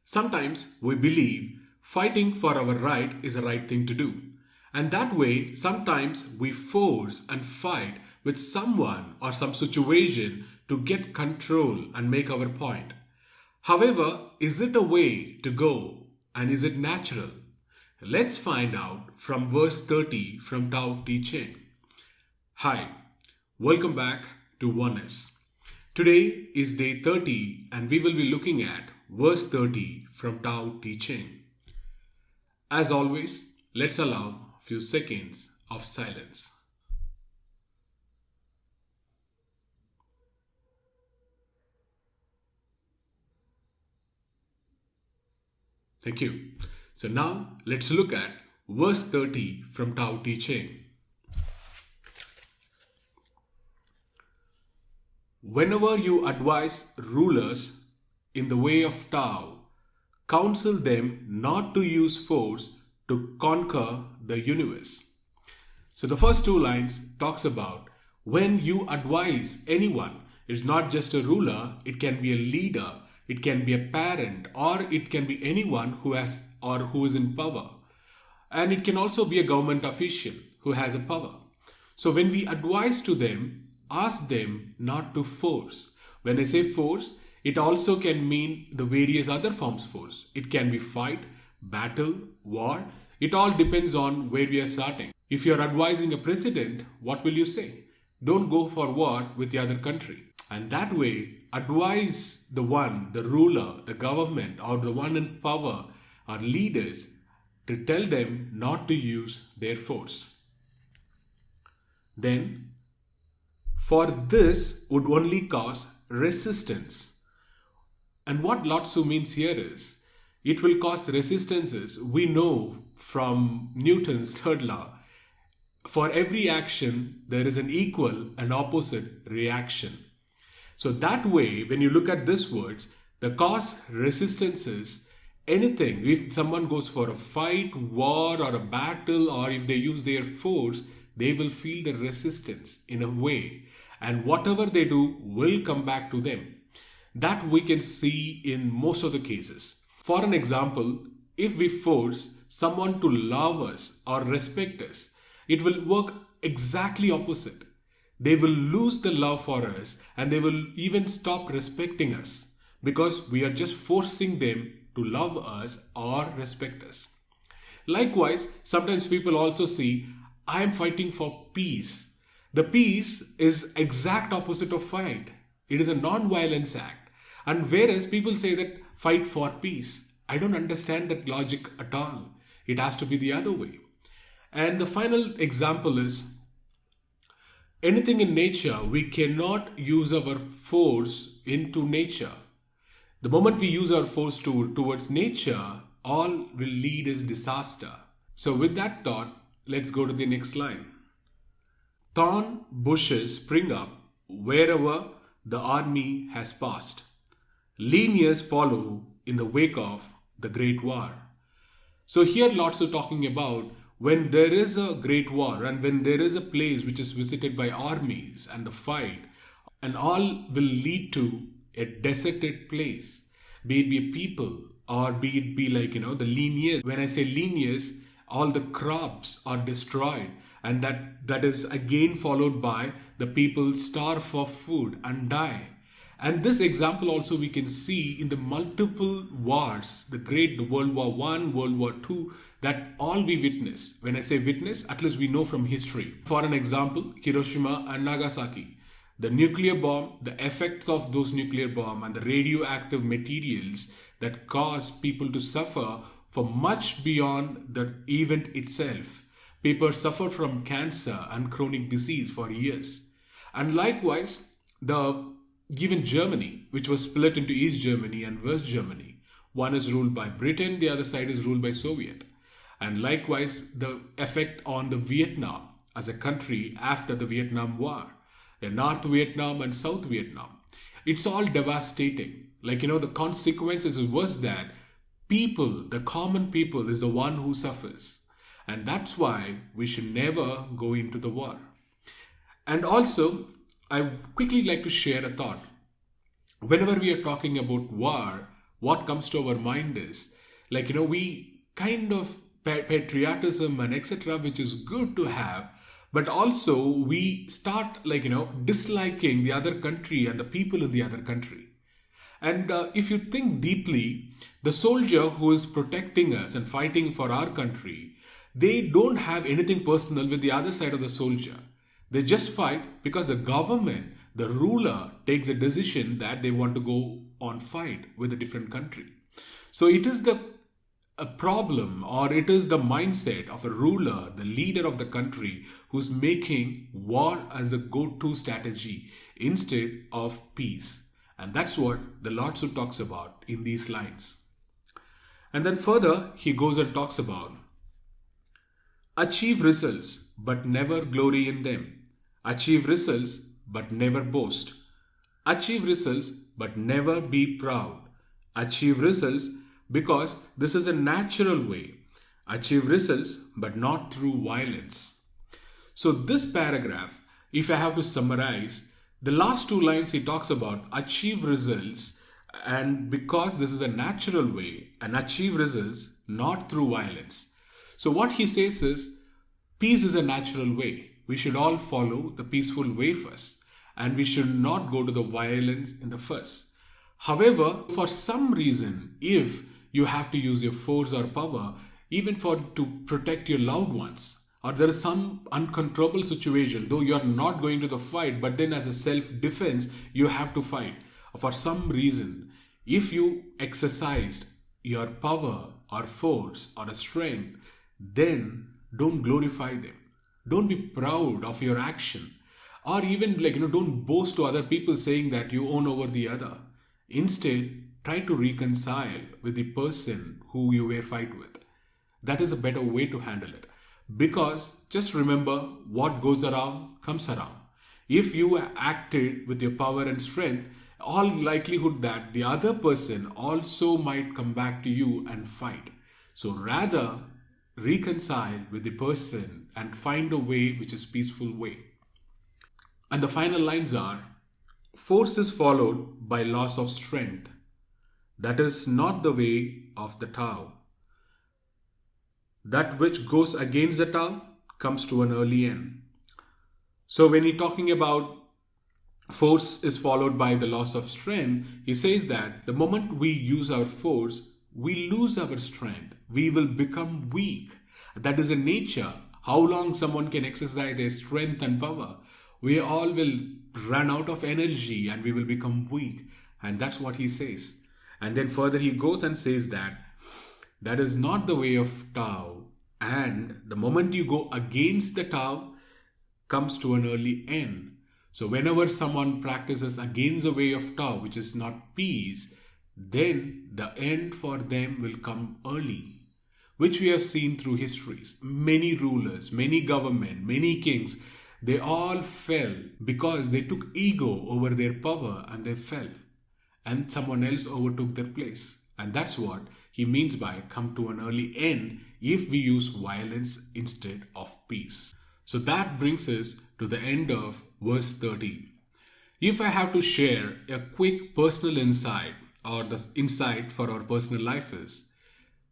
Sometimes we believe fighting for our right is the right thing to do. And that way, sometimes we force and fight with someone or some situation to get control and make our point. However, is it a way to go and is it natural? Let's find out from verse 30 from Taoteching. Hi, welcome back to OneUs. Today is day 30 and we will be looking at verse 30 from Taoteching. As always, let's allow a few seconds of silence. Thank you. So now let's look at verse 30 from Taoteching. Whenever you advise rulers in the way of Tao, counsel them not to use force to conquer the universe. So the first two lines talks about when you advise anyone, it's not just a ruler, it can be a leader, it can be a parent, or it can be anyone who has or who is in power. And it can also be a government official who has a power. So when we advise to them, ask them not to force. When I say force, it also can mean the various other forms of force. It can be fight, battle, war. It all depends on where we are starting. If you are advising a president, what will you say? Don't go for war with the other country. And that way, advise the ruler, the government, or the one in power, or leaders, to tell them not to use their force. Then, for this would only cause resistance. And what Laotzu means here is, it will cause resistances. We know from Newton's third law, for every action, there is an equal and opposite reaction. So that way, when you look at these words, the cause resistances, anything, if someone goes for a fight, war, or a battle, or if they use their force, they will feel the resistance in a way. And whatever they do will come back to them. That we can see in most of the cases. For an example, if we force someone to love us or respect us, it will work exactly opposite. They will lose the love for us and they will even stop respecting us because we are just forcing them to love us or respect us. Likewise, sometimes people also see, I am fighting for peace. The peace is exact opposite of fight. It is a non-violence act. And whereas people say that fight for peace, I don't understand that logic at all. It has to be the other way. And the final example is, anything in nature, we cannot use our force into nature. The moment we use our force towards nature, all will lead is disaster. So with that thought, let's go to the next line. Thorn bushes spring up wherever the army has passed. Lean years follow in the wake of the great war. So here Laotzu talking about when there is a great war and when there is a place which is visited by armies and the fight, and all will lead to a deserted place, be it be people or be it be like, the lean years. When I say lean years, all the crops are destroyed, and that is again followed by the people starve for food and die. And this example also we can see in the multiple wars, the World War I, World War II, that all we witness. When I say witness, at least we know from history. For an example, Hiroshima and Nagasaki. The nuclear bomb, the effects of those nuclear bomb and the radioactive materials that cause people to suffer for much beyond the event itself. People suffered from cancer and chronic disease for years. And likewise, even Germany, which was split into East Germany and West Germany. One is ruled by Britain, the other side is ruled by Soviet. And likewise, the effect on the Vietnam as a country after the Vietnam War. The North Vietnam and South Vietnam. It's all devastating. The consequences was that people, the common people, is the one who suffers. And that's why we should never go into the war. And also, I quickly like to share a thought. Whenever we are talking about war, what comes to our mind is, we kind of patriotism and etc., which is good to have, but also we start disliking the other country and the people in the other country. And if you think deeply, the soldier who is protecting us and fighting for our country, they don't have anything personal with the other side of the soldier. They just fight because the government, the ruler, takes a decision that they want to go on fight with a different country. So it is a problem, or it is the mindset of a ruler, the leader of the country, who's making war as the go-to strategy instead of peace. And that's what the Laotzu talks about in these lines. And then further, he goes and talks about achieve results, but never glory in them. Achieve results, but never boast. Achieve results, but never be proud. Achieve results because this is a natural way. Achieve results, but not through violence. So this paragraph, if I have to summarize, the last two lines he talks about achieve results, and because this is a natural way, and achieve results not through violence. So what he says is, peace is a natural way. We should all follow the peaceful way first, and we should not go to the violence in the first. However, for some reason, if you have to use your force or power, even to protect your loved ones, or there is some uncontrollable situation, though you are not going to the fight, but then as a self-defense, you have to fight. For some reason, if you exercised your power or force or a strength, then don't glorify them. Don't be proud of your action. Or even don't boast to other people saying that you own over the other. Instead, try to reconcile with the person who you were fight with. That is a better way to handle it. Because just remember, what goes around comes around. If you acted with your power and strength, all likelihood that the other person also might come back to you and fight. So rather, reconcile with the person and find a way which is peaceful way. And the final lines are, force is followed by loss of strength. That is not the way of the Tao. That which goes against the Tao comes to an early end. So when he's talking about force is followed by the loss of strength, he says that the moment we use our force, we lose our strength. We will become weak. That is in nature. How long someone can exercise their strength and power? We all will run out of energy and we will become weak. And that's what he says. And then further he goes and says that that is not the way of Tao. And the moment you go against the Tao, comes to an early end. So whenever someone practices against the way of Tao, which is not peace, then the end for them will come early, which we have seen through histories. Many rulers, many government, many kings, they all fell because they took ego over their power and they fell. And someone else overtook their place. And that's what he means by come to an early end if we use violence instead of peace. So that brings us to the end of verse 30. If I have to share a quick personal insight, or the insight for our personal life is,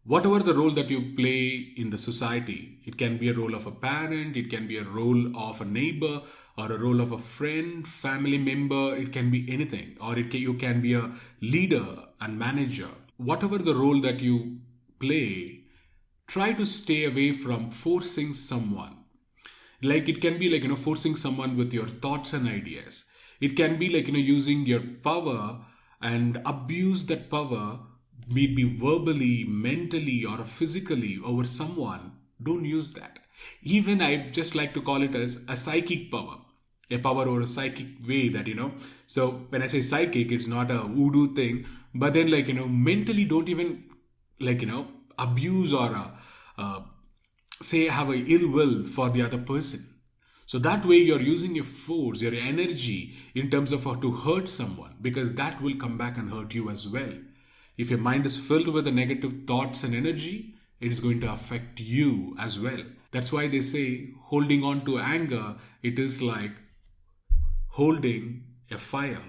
whatever the role that you play in the society, it can be a role of a parent, it can be a role of a neighbor, or a role of a friend, family member, it can be anything, or you can be a leader and manager. Whatever the role that you play, try to stay away from forcing someone. It can be forcing someone with your thoughts and ideas. It can be using your power and abuse that power, be it be verbally, mentally, or physically over someone. Don't use that. Even I just like to call it as a psychic power. A power or a psychic way that, So when I say psychic, it's not a voodoo thing. But then mentally don't even abuse or say have a ill will for the other person. So that way you're using your force, your energy in terms of how to hurt someone, because that will come back and hurt you as well. If your mind is filled with the negative thoughts and energy, it is going to affect you as well. That's why they say holding on to anger, it is like holding a fire.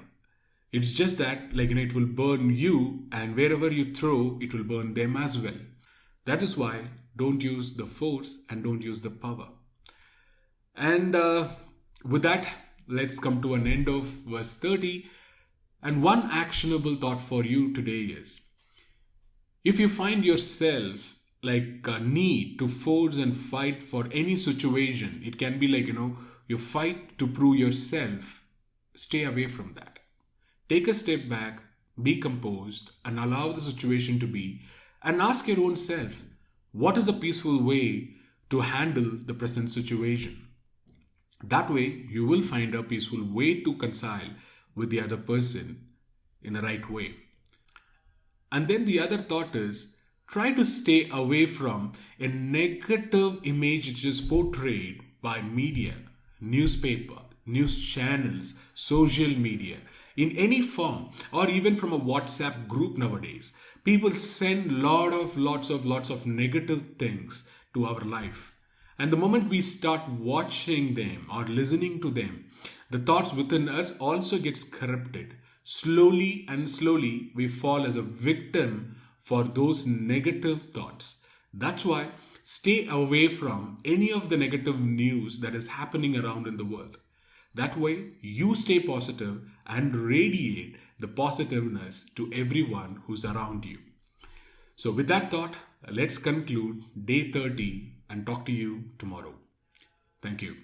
It's just that, it will burn you, and wherever you throw, it will burn them as well. That is why don't use the force and don't use the power. And with that, let's come to an end of verse 30. And one actionable thought for you today is, if you find yourself a need to force and fight for any situation, it can be you fight to prove yourself, stay away from that. Take a step back, be composed, and allow the situation to be, and ask your own self, what is a peaceful way to handle the present situation? That way, you will find a peaceful way to reconcile with the other person in a right way. And then the other thought is, try to stay away from a negative image which is portrayed by media, newspaper, news channels, social media, in any form, or even from a WhatsApp group nowadays. People send lots of negative things to our life. And the moment we start watching them or listening to them, the thoughts within us also gets corrupted. Slowly and slowly, we fall as a victim for those negative thoughts. That's why stay away from any of the negative news that is happening around in the world. That way, you stay positive and radiate the positiveness to everyone who's around you. So with that thought, let's conclude day 30 and talk to you tomorrow. Thank you.